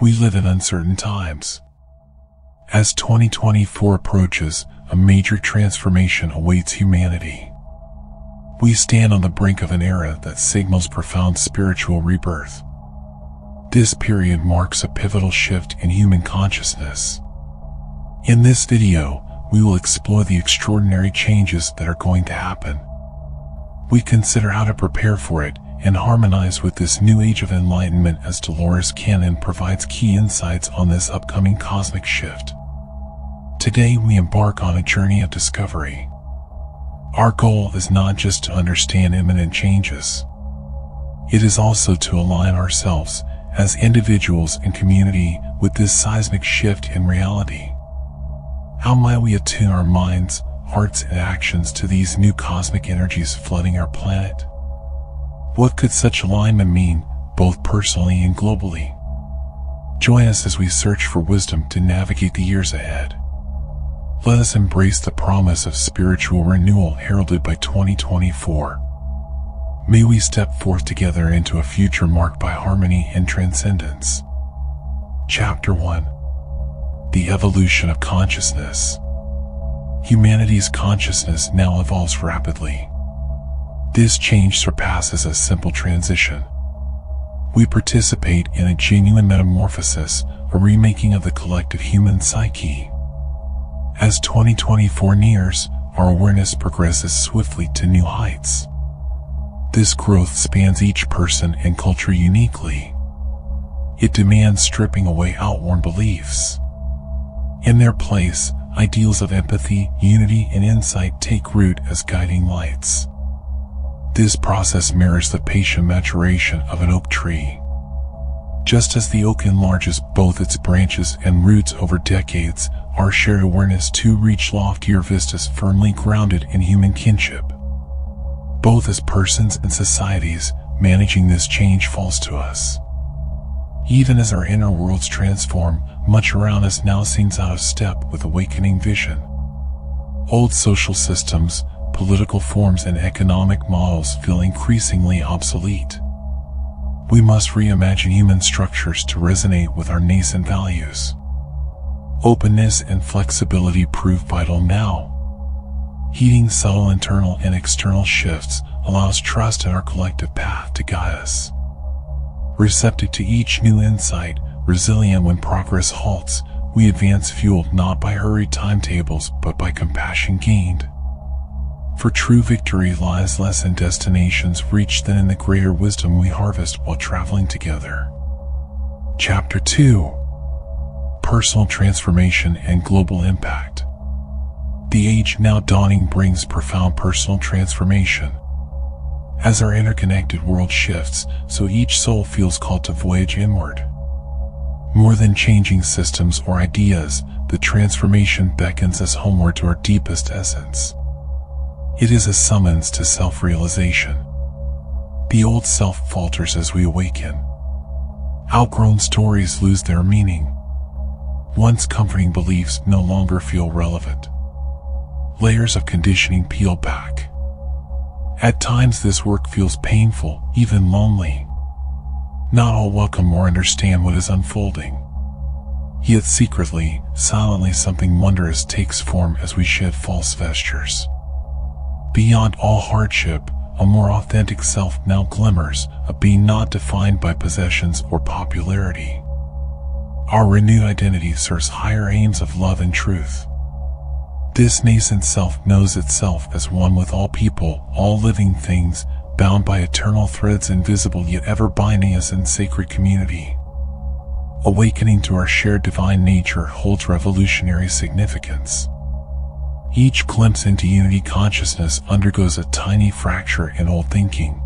We live in uncertain times. As 2024 approaches, a major transformation awaits humanity. We stand on the brink of an era that signals profound spiritual rebirth. This period marks a pivotal shift in human consciousness. In this video, we will explore the extraordinary changes that are going to happen. We consider how to prepare for it and harmonize with this new age of enlightenment as Dolores Cannon provides key insights on this upcoming cosmic shift. Today we embark on a journey of discovery. Our goal is not just to understand imminent changes. It is also to align ourselves as individuals and community with this seismic shift in reality. How might we attune our minds, hearts, and actions to these new cosmic energies flooding our planet? What could such alignment mean, both personally and globally? Join us as we search for wisdom to navigate the years ahead. Let us embrace the promise of spiritual renewal heralded by 2024. May we step forth together into a future marked by harmony and transcendence. Chapter 1. The Evolution of Consciousness. Humanity's consciousness now evolves rapidly. This change surpasses a simple transition. We participate in a genuine metamorphosis, a remaking of the collective human psyche. As 2024 nears, our awareness progresses swiftly to new heights. This growth spans each person and culture uniquely. It demands stripping away outworn beliefs. In their place, ideals of empathy, unity, and insight take root as guiding lights. This process mirrors the patient maturation of an oak tree. Just as the oak enlarges both its branches and roots over decades, our shared awareness too reach loftier vistas firmly grounded in human kinship. Both as persons and societies, managing this change falls to us. Even as our inner worlds transform, much around us now seems out of step with awakening vision. Old social systems, political forms, and economic models feel increasingly obsolete. We must reimagine human structures to resonate with our nascent values. Openness and flexibility prove vital now. Heeding subtle internal and external shifts allows trust in our collective path to guide us. Receptive to each new insight, resilient when progress halts, we advance fueled not by hurried timetables but by compassion gained. For true victory lies less in destinations reached than in the greater wisdom we harvest while traveling together. Chapter 2. Personal Transformation and Global Impact. The age now dawning brings profound personal transformation. As our interconnected world shifts, so each soul feels called to voyage inward. More than changing systems or ideas, the transformation beckons us homeward to our deepest essence. It is a summons to self-realization. The old self falters as we awaken. Outgrown stories lose their meaning. Once comforting beliefs no longer feel relevant. Layers of conditioning peel back. At times this work feels painful, even lonely. Not all welcome or understand what is unfolding. Yet secretly, silently something wondrous takes form as we shed false vestures. Beyond all hardship, a more authentic self now glimmers, a being not defined by possessions or popularity. Our renewed identity serves higher aims of love and truth. This nascent self knows itself as one with all people, all living things, bound by eternal threads invisible yet ever binding us in sacred community. Awakening to our shared divine nature holds revolutionary significance. Each glimpse into unity consciousness undergoes a tiny fracture in old thinking.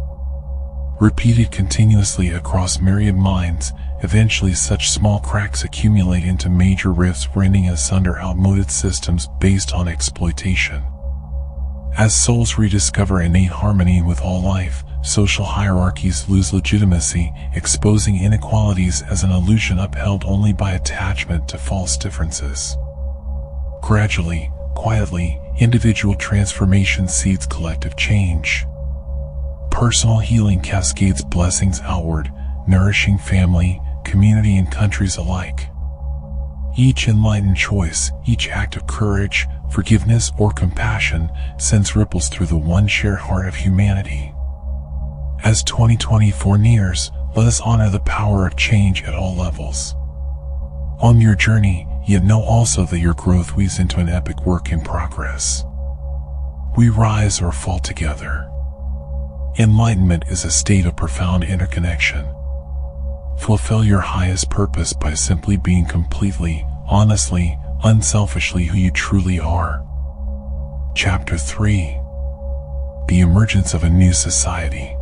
Repeated continuously across myriad minds, eventually such small cracks accumulate into major rifts rending asunder outmoded systems based on exploitation. As souls rediscover innate harmony with all life, social hierarchies lose legitimacy, exposing inequalities as an illusion upheld only by attachment to false differences. Gradually, quietly, individual transformation seeds collective change. Personal healing cascades blessings outward, nourishing family, community, and countries alike. Each enlightened choice, each act of courage, forgiveness, or compassion sends ripples through the one shared heart of humanity. As 2024 nears, let us honor the power of change at all levels. On your journey, yet know also that your growth weaves into an epic work in progress. We rise or fall together. Enlightenment is a state of profound interconnection. Fulfill your highest purpose by simply being completely, honestly, unselfishly who you truly are. Chapter 3. The emergence of a new society.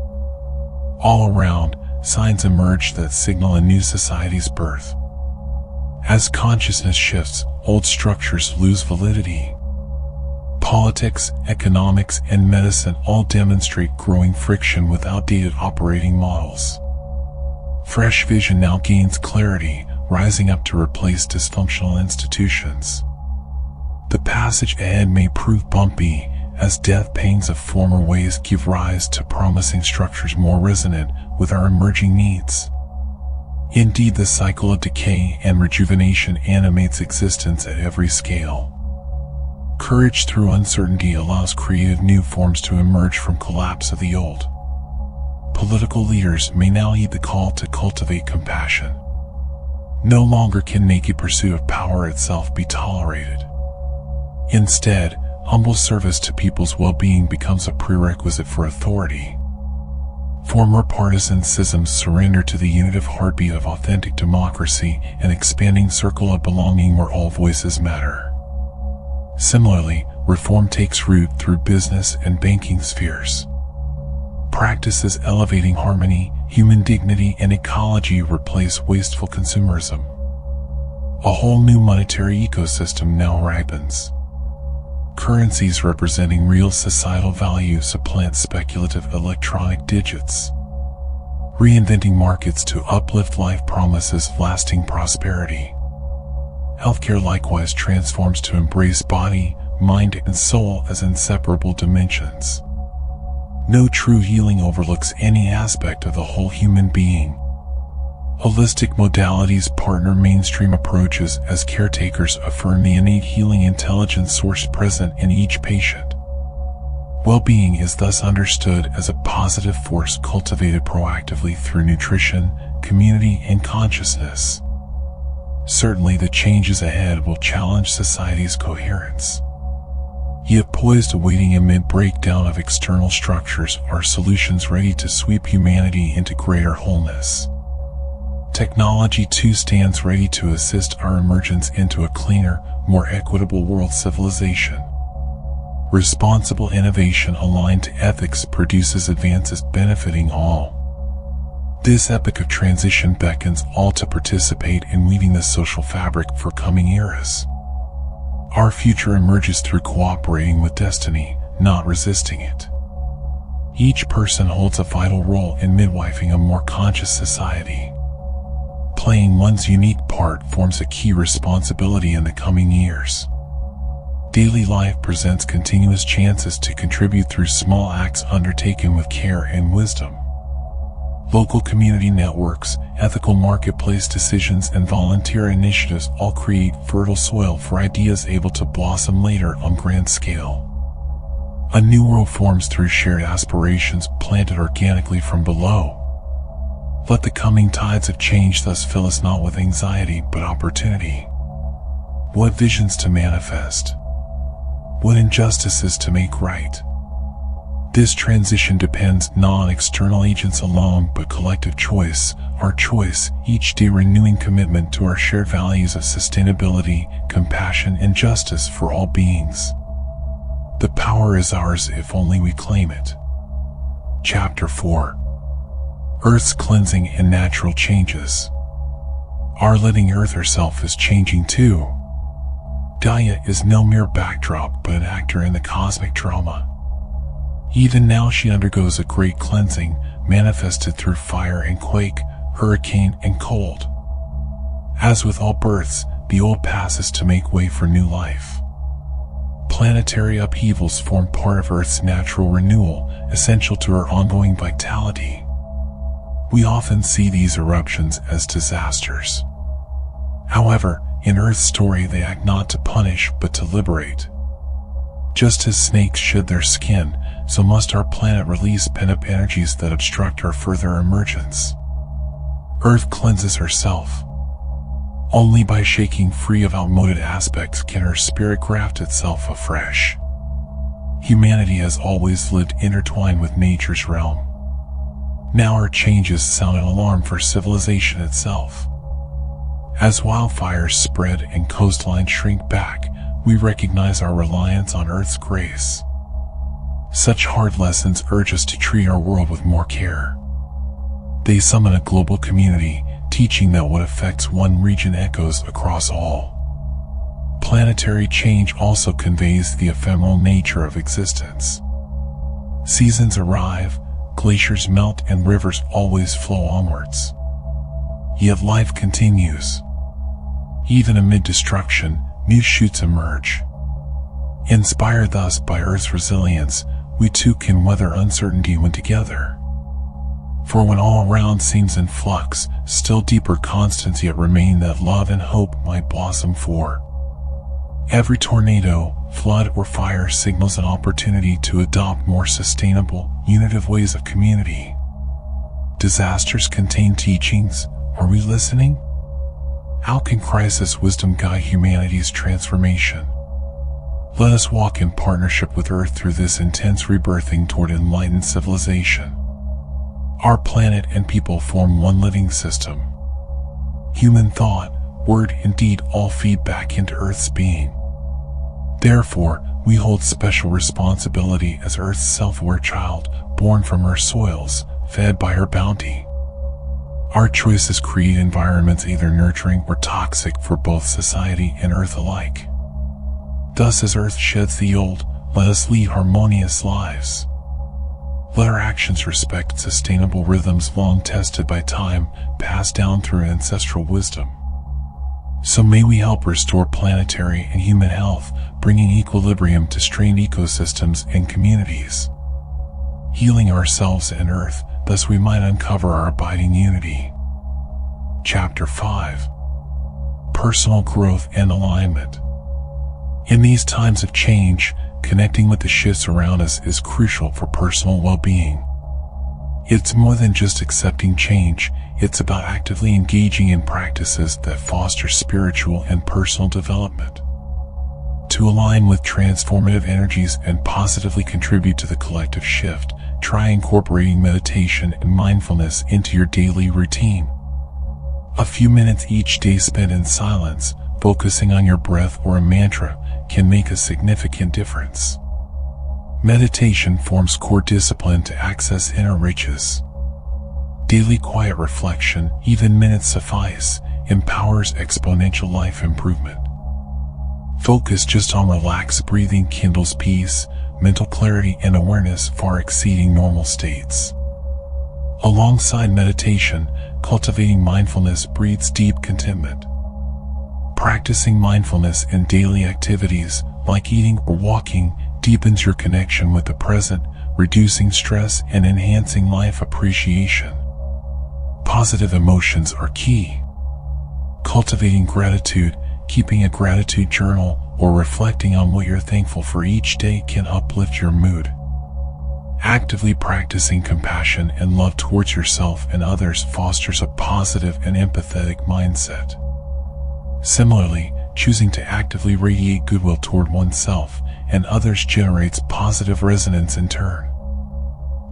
All around, signs emerge that signal a new society's birth. As consciousness shifts, old structures lose validity. Politics, economics, and medicine all demonstrate growing friction with outdated operating models. Fresh vision now gains clarity, rising up to replace dysfunctional institutions. The passage ahead may prove bumpy, as death pangs of former ways give rise to promising structures more resonant with our emerging needs. Indeed, the cycle of decay and rejuvenation animates existence at every scale. Courage through uncertainty allows creative new forms to emerge from collapse of the old. Political leaders may now heed the call to cultivate compassion. No longer can naked pursuit of power itself be tolerated. Instead, humble service to people's well-being becomes a prerequisite for authority. Former partisan schisms surrender to the unitive heartbeat of authentic democracy, an expanding circle of belonging where all voices matter. Similarly, reform takes root through business and banking spheres. Practices elevating harmony, human dignity, and ecology replace wasteful consumerism. A whole new monetary ecosystem now ripens. Currencies representing real societal value supplant speculative electronic digits. Reinventing markets to uplift life promises lasting prosperity. Healthcare likewise transforms to embrace body, mind, and soul as inseparable dimensions. No true healing overlooks any aspect of the whole human being. Holistic modalities partner mainstream approaches as caretakers affirm the innate healing intelligence source present in each patient. Well-being is thus understood as a positive force cultivated proactively through nutrition, community, and consciousness. Certainly the changes ahead will challenge society's coherence. Yet poised awaiting amid breakdown of external structures are solutions ready to sweep humanity into greater wholeness. Technology too stands ready to assist our emergence into a cleaner, more equitable world civilization. Responsible innovation aligned to ethics produces advances benefiting all. This epoch of transition beckons all to participate in weaving the social fabric for coming eras. Our future emerges through cooperating with destiny, not resisting it. Each person holds a vital role in midwifing a more conscious society. Playing one's unique part forms a key responsibility in the coming years. Daily life presents continuous chances to contribute through small acts undertaken with care and wisdom. Local community networks, ethical marketplace decisions, and volunteer initiatives all create fertile soil for ideas able to blossom later on grand scale. A new world forms through shared aspirations planted organically from below. Let the coming tides of change thus fill us not with anxiety but opportunity. What visions to manifest? What injustices to make right? This transition depends not on external agents alone but collective choice, our choice, each day renewing commitment to our shared values of sustainability, compassion, and justice for all beings. The power is ours if only we claim it. Chapter 4. Earth's cleansing and natural changes. Our living Earth herself is changing too. Gaia is no mere backdrop but an actor in the cosmic drama. Even now she undergoes a great cleansing, manifested through fire and quake, hurricane and cold. As with all births, the old passes to make way for new life. Planetary upheavals form part of Earth's natural renewal, essential to her ongoing vitality. We often see these eruptions as disasters. However, in Earth's story they act not to punish but to liberate. Just as snakes shed their skin, so must our planet release pent-up energies that obstruct our further emergence. Earth cleanses herself. Only by shaking free of outmoded aspects can her spirit graft itself afresh. Humanity has always lived intertwined with nature's realm. Now our changes sound an alarm for civilization itself. As wildfires spread and coastlines shrink back, we recognize our reliance on Earth's grace. Such hard lessons urge us to treat our world with more care. They summon a global community, teaching that what affects one region echoes across all. Planetary change also conveys the ephemeral nature of existence. Seasons arrive, glaciers melt, and rivers always flow onwards. Yet life continues. Even amid destruction, new shoots emerge. Inspired thus by Earth's resilience, we too can weather uncertainty when together. For when all around seems in flux, still deeper constants yet remain that love and hope might blossom for. Every tornado, flood, or fire signals an opportunity to adopt more sustainable, unitive ways of community. Disasters contain teachings. Are we listening? How can crisis wisdom guide humanity's transformation? Let us walk in partnership with Earth through this intense rebirthing toward enlightened civilization. Our planet and people form one living system. Human thought, word, and deed all feed back into Earth's being. Therefore, we hold special responsibility as Earth's self-aware child, born from her soils, fed by her bounty. Our choices create environments either nurturing or toxic for both society and Earth alike. Thus, as Earth sheds the old, let us lead harmonious lives. Let our actions respect sustainable rhythms long tested by time, passed down through ancestral wisdom. So may we help restore planetary and human health, bringing equilibrium to strained ecosystems and communities. Healing ourselves and Earth, thus we might uncover our abiding unity. Chapter 5. Personal Growth and Alignment. In these times of change, connecting with the shifts around us is crucial for personal well-being. It's more than just accepting change, it's about actively engaging in practices that foster spiritual and personal development. To align with transformative energies and positively contribute to the collective shift, try incorporating meditation and mindfulness into your daily routine. A few minutes each day spent in silence, focusing on your breath or a mantra, can make a significant difference. Meditation forms core discipline to access inner riches. Daily quiet reflection, even minutes suffice, empowers exponential life improvement. Focus just on relaxed breathing kindles peace, mental clarity, and awareness far exceeding normal states. Alongside meditation, cultivating mindfulness breeds deep contentment. Practicing mindfulness in daily activities, like eating or walking, deepens your connection with the present, reducing stress and enhancing life appreciation. Positive emotions are key. Cultivating gratitude, keeping a gratitude journal, or reflecting on what you're thankful for each day can uplift your mood. Actively practicing compassion and love towards yourself and others fosters a positive and empathetic mindset. Similarly, choosing to actively radiate goodwill toward oneself and others generates positive resonance in turn.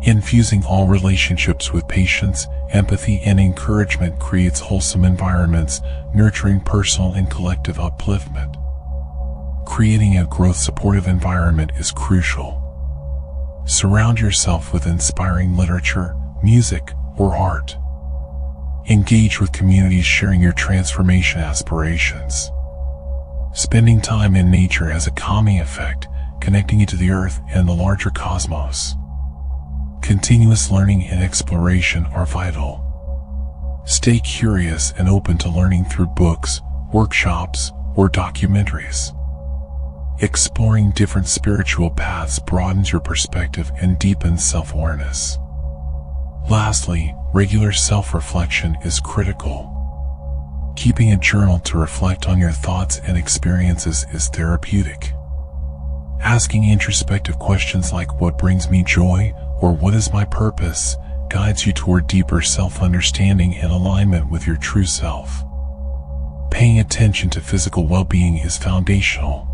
Infusing all relationships with patience, empathy, and encouragement creates wholesome environments, nurturing personal and collective upliftment. Creating a growth-supportive environment is crucial. Surround yourself with inspiring literature, music, or art. Engage with communities sharing your transformation aspirations. Spending time in nature has a calming effect, connecting you to the earth and the larger cosmos. Continuous learning and exploration are vital. Stay curious and open to learning through books, workshops, or documentaries. Exploring different spiritual paths broadens your perspective and deepens self-awareness. Lastly, regular self-reflection is critical. Keeping a journal to reflect on your thoughts and experiences is therapeutic. Asking introspective questions like what brings me joy or what is my purpose guides you toward deeper self-understanding and alignment with your true self. Paying attention to physical well-being is foundational.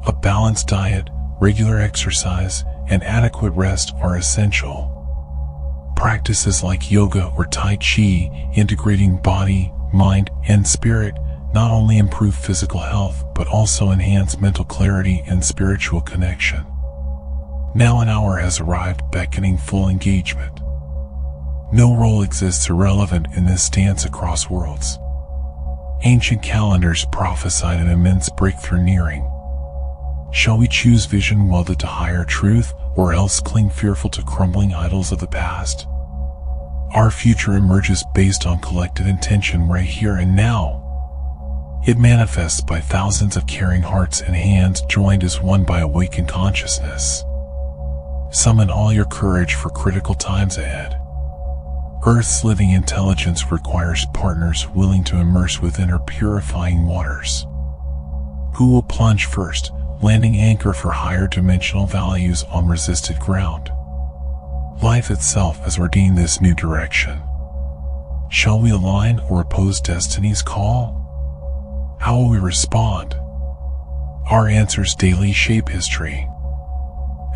A balanced diet, regular exercise, and adequate rest are essential. Practices like yoga or Tai Chi, integrating body, mind, and spirit, not only improve physical health but also enhance mental clarity and spiritual connection. Now an hour has arrived, beckoning full engagement. No role exists irrelevant in this dance across worlds. Ancient calendars prophesied an immense breakthrough nearing. Shall we choose vision welded to higher truth, or else cling fearful to crumbling idols of the past? Our future emerges based on collective intention right here and now. It manifests by thousands of caring hearts and hands joined as one by awakened consciousness. Summon all your courage for critical times ahead. Earth's living intelligence requires partners willing to immerse within her purifying waters. Who will plunge first, landing anchor for higher dimensional values on resisted ground? Life itself has ordained this new direction. Shall we align or oppose destiny's call? How will we respond? Our answers daily shape history.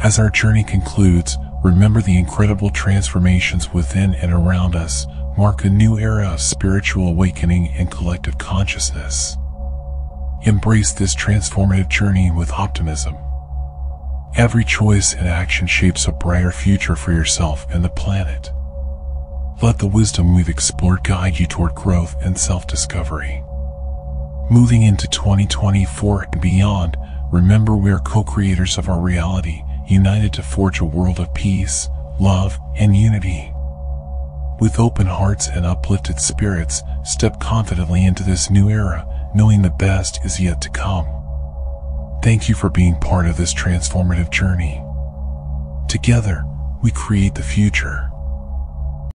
As our journey concludes, remember the incredible transformations within and around us mark a new era of spiritual awakening and collective consciousness. Embrace this transformative journey with optimism. Every choice and action shapes a brighter future for yourself and the planet. Let the wisdom we've explored guide you toward growth and self-discovery. Moving into 2024 and beyond, remember we are co-creators of our reality, united to forge a world of peace, love, and unity. With open hearts and uplifted spirits, step confidently into this new era, knowing the best is yet to come. Thank you for being part of this transformative journey. Together, we create the future.